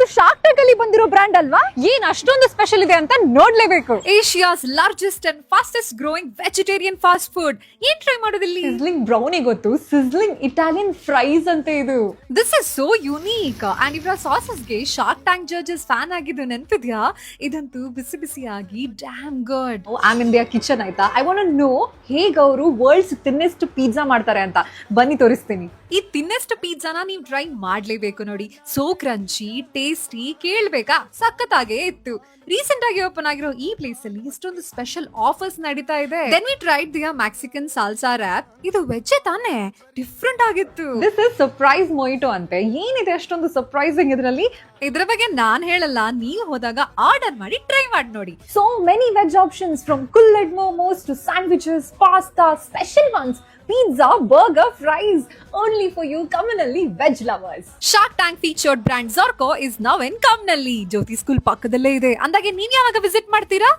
ಇದು shark tank ಅಲ್ಲಿ ಬಂದಿರೋ ಬ್ರ್ಯಾಂಡ್ ಅಲ್ವಾ? ಏನ್ ಅಷ್ಟೊಂದು ಸ್ಪೆಷಲ್ ಇದೆ ಅಂತ ನೋಡ್ಲೇಬೇಕು. Asia's largest and fastest growing vegetarian fast food. ಏನ್ ಟ್ರೈ ಮಾಡೋದಿಲ್ಲಿ? ಸಿಸ್ಲಿಂಗ್ ಬ್ರೌನಿ ಗೊತ್ತು, ಸಿಸ್ಲಿಂಗ್ ಇಟಾಲಿಯನ್ ಫ್ರೈಸ್ ಅಂತ ಇದು. This is so unique. And ಇವರ ಸಾಸಸ್ಗೆ ಶಾರ್ಕ್ ಟ್ಯಾಂಕ್ ಜಡ್ಜಸ್ ಫ್ಯಾನ್ ಆಗಿದ್ದು ನೆನ್ಪಿದ್ಯಾ? ಇದಂತೂ ಬಿಸಿ ಬಿಸಿಯಾಗಿ damn good. Am in their kitchen ಆಯ್ತಾ. ಐ ವಾಂಟ್ ಟು ನೋ ಹೇಗೆ ಅವರು ವರ್ಲ್ಡ್ಸ್ ತಿನ್ನೆಸ್ಟ್ ಪಿಜ್ಜಾ ಮಾಡ್ತಾರೆ ಅಂತ. ಬನ್ನಿ ತೋರಿಸ್ತೀನಿ. ಈ ತಿನ್ನೆಸ್ಟ್ ಪಿಜ್ಜಾನ ನೀವು ಟ್ರೈ ಮಾಡ್ಲೇಬೇಕು ನೋಡಿ. ಸೋ ಕ್ರಂಚಿ, ಟೇಸ್ಟಿ, ಕೇಳ್ಬೇಕಾ? ಸಖತ್ತಾಗೇ ಇತ್ತು. ರೀಸೆಂಟ್ ಆಗಿ ಓಪನ್ ಆಗಿರೋ ಈ ಪ್ಲೇಸ್ ಅಲ್ಲಿ ಇಷ್ಟೊಂದು ಸ್ಪೆಷಲ್ ಆಫರ್ಸ್ ನಡೀತಾ ಇದೆ. Then we tried their Mexican salsa wrap. ಇದು ವೆಜ್ ತಾನೇ, ಡಿಫ್ರೆಂಟ್ ಆಗಿತ್ತು. ದಿಸ್ ಇಸ್ ಸರ್ಪ್ರೈಸ್ ಮೊಯಿಟೋ ಅಂತೆ. ಏನಿದೆ ಅಷ್ಟೊಂದು ಸರ್ಪ್ರೈಸಿಂಗ್ ಇದರಲ್ಲಿ? ಇದ್ರ ಬಗ್ಗೆ ನಾನ್ ಹೇಳಲ್ಲ, ನೀವು ಹೋದಾಗ ಆರ್ಡರ್ ಮಾಡಿ ಟ್ರೈ ಮಾಡಿ ನೋಡಿ. So many veg options from cutlet momos to sandwiches, pasta, special ones, pizza, burger, fries. Only for you Kammanalli veg lovers. Shark Tank featured brand Zorko is now in Kammanalli. Jyoti school ಪಕ್ಕದಲ್ಲೇ ಇದೆ. ಅಂದಾಗೆ ನೀವ್ ಯಾವಾಗ visit ಮಾಡ್ತೀರಾ?